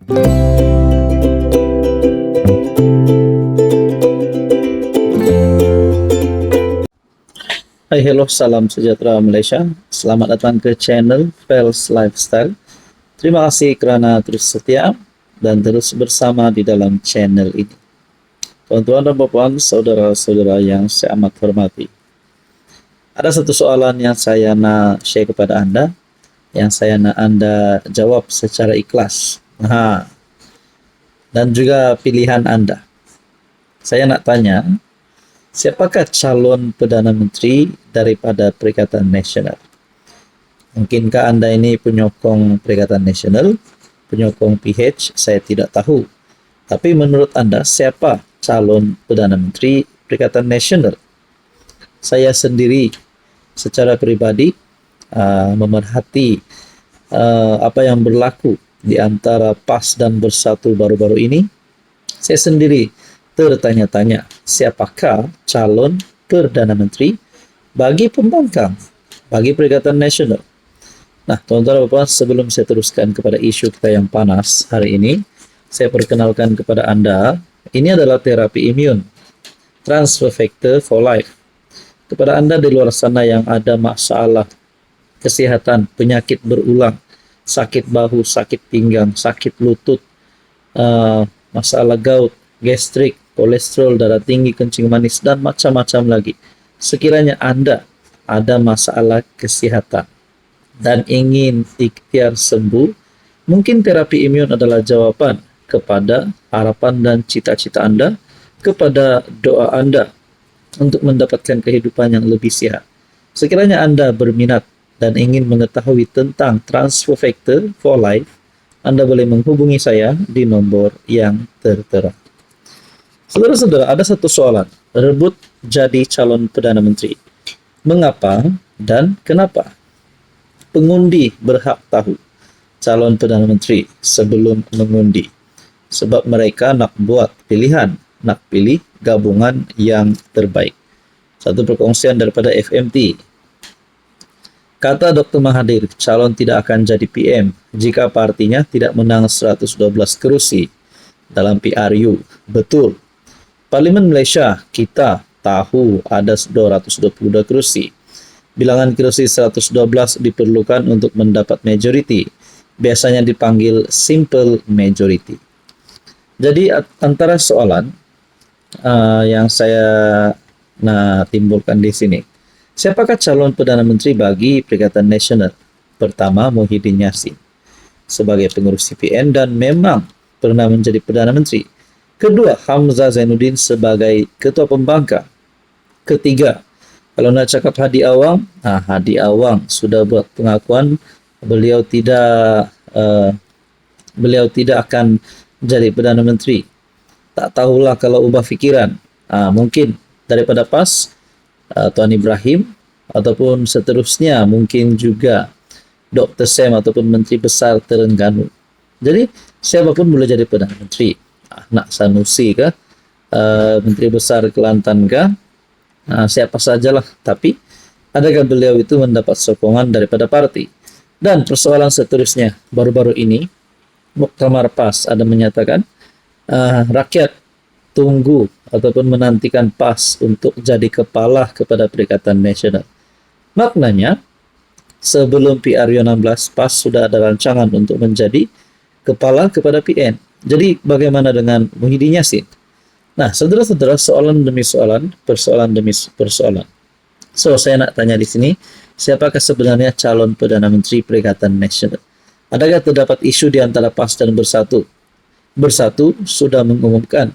Hai, hello, salam sejahtera Malaysia. Selamat datang ke channel Pels Lifestyle. Terima kasih kerana terus setia dan terus bersama di dalam channel ini. Tuan-tuan dan puan, saudara-saudara yang saya amat hormati. Ada satu soalan yang saya nak share kepada anda, yang saya nak anda jawab secara ikhlas. Dan juga pilihan anda. Saya nak tanya, siapakah calon Perdana Menteri daripada Perikatan Nasional? Mungkinkah anda ini penyokong Perikatan Nasional, penyokong PH? Saya tidak tahu. Tapi menurut anda, siapa calon Perdana Menteri Perikatan Nasional? Saya sendiri secara pribadi memerhati apa yang berlaku di antara PAS dan Bersatu baru-baru ini. Saya sendiri tertanya-tanya, siapakah calon Perdana Menteri bagi pembangkang, bagi Perikatan Nasional? Nah, tuan-tuan dan puan, sebelum saya teruskan kepada isu kita yang panas hari ini, saya perkenalkan kepada anda, ini adalah terapi imun, transfer factor for life. Kepada anda di luar sana yang ada masalah kesehatan, penyakit berulang, sakit bahu, sakit pinggang, sakit lutut, masalah gout, gastrik, kolesterol, darah tinggi, kencing manis, dan macam-macam lagi. Sekiranya anda ada masalah kesehatan dan ingin ikhtiar sembuh, mungkin terapi imun adalah jawaban kepada harapan dan cita-cita anda, kepada doa anda untuk mendapatkan kehidupan yang lebih sihat. Sekiranya anda berminat dan ingin mengetahui tentang transfer factor for life, anda boleh menghubungi saya di nombor yang tertera. Saudara-saudara, ada satu soalan, rebut jadi calon Perdana Menteri. Mengapa dan kenapa? Pengundi berhak tahu calon Perdana Menteri sebelum mengundi. Sebab mereka nak buat pilihan, nak pilih gabungan yang terbaik. Satu perkongsian daripada FMT. Kata Dr. Mahathir, calon tidak akan jadi PM jika partinya tidak menang 112 kerusi dalam PRU. Betul. Parlimen Malaysia, kita tahu ada 222 kerusi. Bilangan kerusi 112 diperlukan untuk mendapat majority. Biasanya dipanggil simple majority. Jadi antara soalan yang saya nak timbulkan di sini. Siapakah calon Perdana Menteri bagi Perikatan Nasional? Pertama, Muhyiddin Yassin sebagai pengurus CPN dan memang pernah menjadi Perdana Menteri. Kedua, Hamzah Zainuddin sebagai Ketua Pembangkang. Ketiga, kalau nak cakap Hadi Awang, Hadi Awang sudah buat pengakuan beliau tidak akan jadi Perdana Menteri. Tak tahulah kalau ubah fikiran. Mungkin daripada PAS, Tuan Ibrahim, ataupun seterusnya mungkin juga Dr. Sam ataupun Menteri Besar Terengganu. Jadi, siapapun boleh jadi Perdana Menteri. Nak Sanusi kah, Menteri Besar Kelantan kah, siapa sajalah. Tapi adakah beliau itu mendapat sokongan daripada parti? Dan persoalan seterusnya, baru-baru ini Muktamar PAS ada menyatakan rakyat tunggu ataupun menantikan PAS untuk jadi kepala kepada Perikatan Nasional. Maknanya sebelum PRU 16, PAS sudah ada rancangan untuk menjadi kepala kepada PN. Jadi bagaimana dengan Muhyiddin Yassin? Nah, saudara-saudara, soalan demi soalan, persoalan demi persoalan. So, saya nak tanya di sini, siapakah sebenarnya calon Perdana Menteri Perikatan Nasional? Adakah terdapat isu di antara PAS dan Bersatu? Bersatu sudah mengumumkan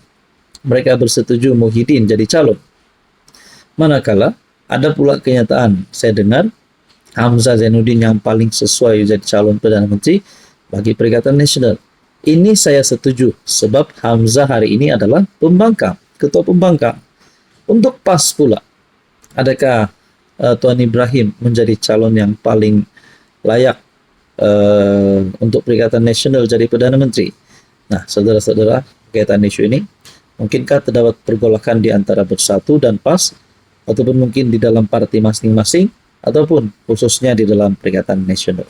mereka bersetuju Muhyiddin jadi calon. Manakala ada pula kenyataan, saya dengar Hamzah Zainuddin yang paling sesuai jadi calon Perdana Menteri bagi Perikatan Nasional. Ini saya setuju sebab Hamzah hari ini adalah pembangkang, ketua pembangkang. Untuk PAS pula, adakah Tuan Ibrahim menjadi calon yang paling layak untuk Perikatan Nasional jadi Perdana Menteri? Nah, saudara-saudara, berkaitan isu ini, mungkinkah terdapat pergolakan di antara Bersatu dan PAS, ataupun mungkin di dalam parti masing-masing, ataupun khususnya di dalam Perikatan Nasional?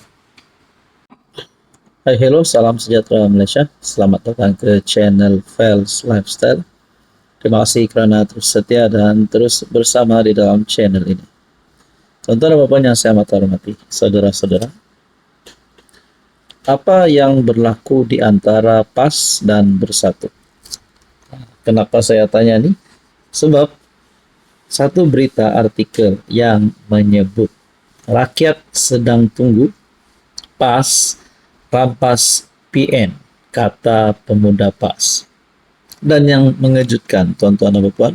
Hai, hello, salam sejahtera Malaysia. Selamat datang ke channel Fels Lifestyle. Terima kasih kerana terus setia dan terus bersama di dalam channel ini. Tuan-tuan dan puan yang saya amat hormati, saudara-saudara, apa yang berlaku di antara PAS dan Bersatu? Kenapa saya tanya nih? Sebab satu berita artikel yang menyebut rakyat sedang tunggu PAS rampas PN, kata pemuda PAS. Dan yang mengejutkan, tuan-tuan dan puan,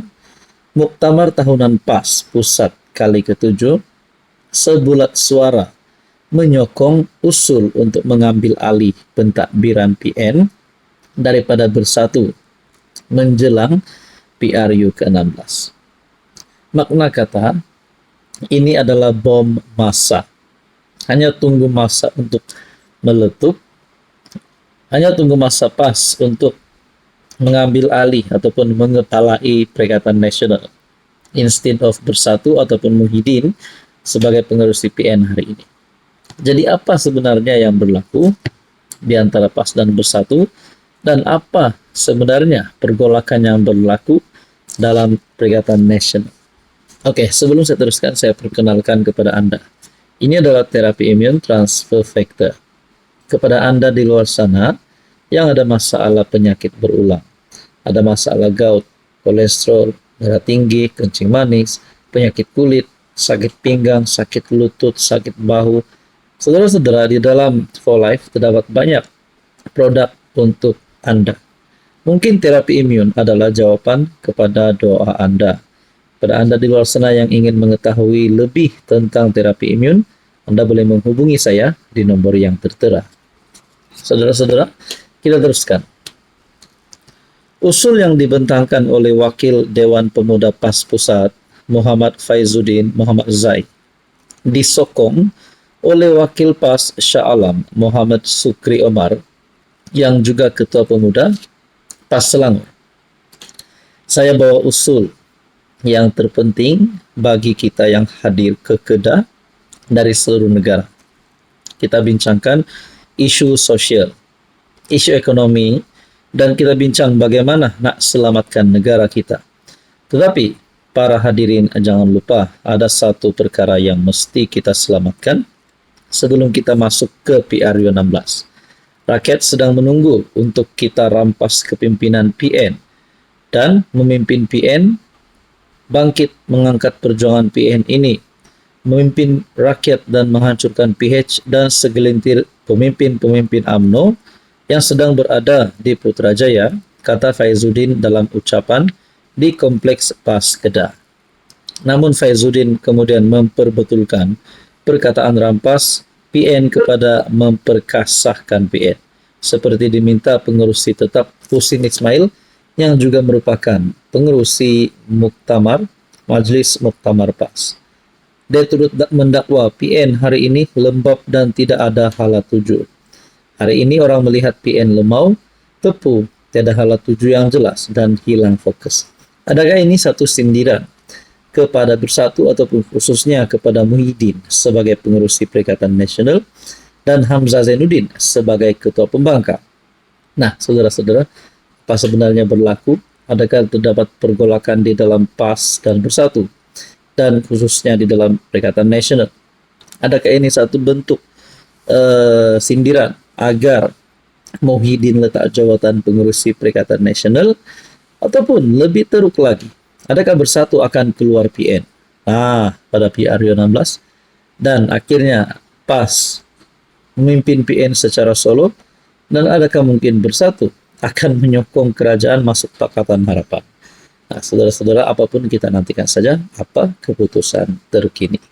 Muktamar Tahunan PAS Pusat kali ke-7 sebulat suara menyokong usul untuk mengambil alih pentadbiran PN daripada Bersatu menjelang PRU ke-16. Makna kata, ini adalah bom masa. Hanya tunggu masa untuk meletup, hanya tunggu masa PAS untuk mengambil alih ataupun mengepalai Perikatan Nasional instead of Bersatu ataupun Muhyiddin sebagai pengerusi PN hari ini. Jadi apa sebenarnya yang berlaku di antara PAS dan Bersatu, dan apa sebenarnya pergolakan yang berlaku dalam Perikatan Nasional? Oke, sebelum saya teruskan, saya perkenalkan kepada Anda. Ini adalah terapi imun transfer factor. Kepada Anda di luar sana yang ada masalah penyakit berulang, ada masalah gout, kolesterol, darah tinggi, kencing manis, penyakit kulit, sakit pinggang, sakit lutut, sakit bahu. Saudara-saudara, di dalam For Life terdapat banyak produk untuk Anda. Mungkin terapi imun adalah jawaban kepada doa Anda. Pada Anda di luar sana yang ingin mengetahui lebih tentang terapi imun, Anda boleh menghubungi saya di nomor yang tertera. Saudara-saudara, kita teruskan. Usul yang dibentangkan oleh Wakil Dewan Pemuda PAS Pusat, Muhammad Faizuddin Muhammad Zaid, disokong oleh Wakil PAS Shah Alam, Muhammad Sukri Omar, yang juga Ketua Pemuda PAS Selangor. Saya bawa usul yang terpenting bagi kita yang hadir ke Kedah dari seluruh negara. Kita bincangkan isu sosial, isu ekonomi, dan kita bincang bagaimana nak selamatkan negara kita. Tetapi para hadirin, jangan lupa ada satu perkara yang mesti kita selamatkan sebelum kita masuk ke PRU 16. Rakyat sedang menunggu untuk kita rampas kepimpinan PN dan memimpin PN, bangkit mengangkat perjuangan PN ini, memimpin rakyat dan menghancurkan PH dan segelintir pemimpin-pemimpin UMNO yang sedang berada di Putrajaya, kata Faizuddin dalam ucapan di Kompleks PAS Kedah. Namun Faizuddin kemudian memperbetulkan perkataan rampas PN kepada memperkasahkan PN, seperti diminta pengerusi tetap Husin Ismail yang juga merupakan pengerusi Muktamar, Majlis Muktamar PAS. Dia turut mendakwa PN hari ini lembab dan tidak ada hala tuju. Hari ini orang melihat PN lemau, tepu, tiada hala tuju yang jelas dan hilang fokus. Adakah ini satu sindiran kepada Bersatu ataupun khususnya kepada Muhyiddin sebagai pengerusi Perikatan Nasional dan Hamzah Zainuddin sebagai Ketua Pembangkang? Nah, saudara-saudara, apa sebenarnya berlaku? Adakah terdapat pergolakan di dalam PAS dan Bersatu, dan khususnya di dalam Perikatan Nasional? Adakah ini satu bentuk sindiran agar Muhyiddin letak jawatan pengerusi Perikatan Nasional, ataupun lebih teruk lagi, adakah Bersatu akan keluar PN pada PRU 16 dan akhirnya PAS memimpin PN secara solo, dan adakah mungkin Bersatu akan menyokong kerajaan masuk Pakatan Harapan? Nah, saudara-saudara, apapun kita nantikan saja apa keputusan terkini.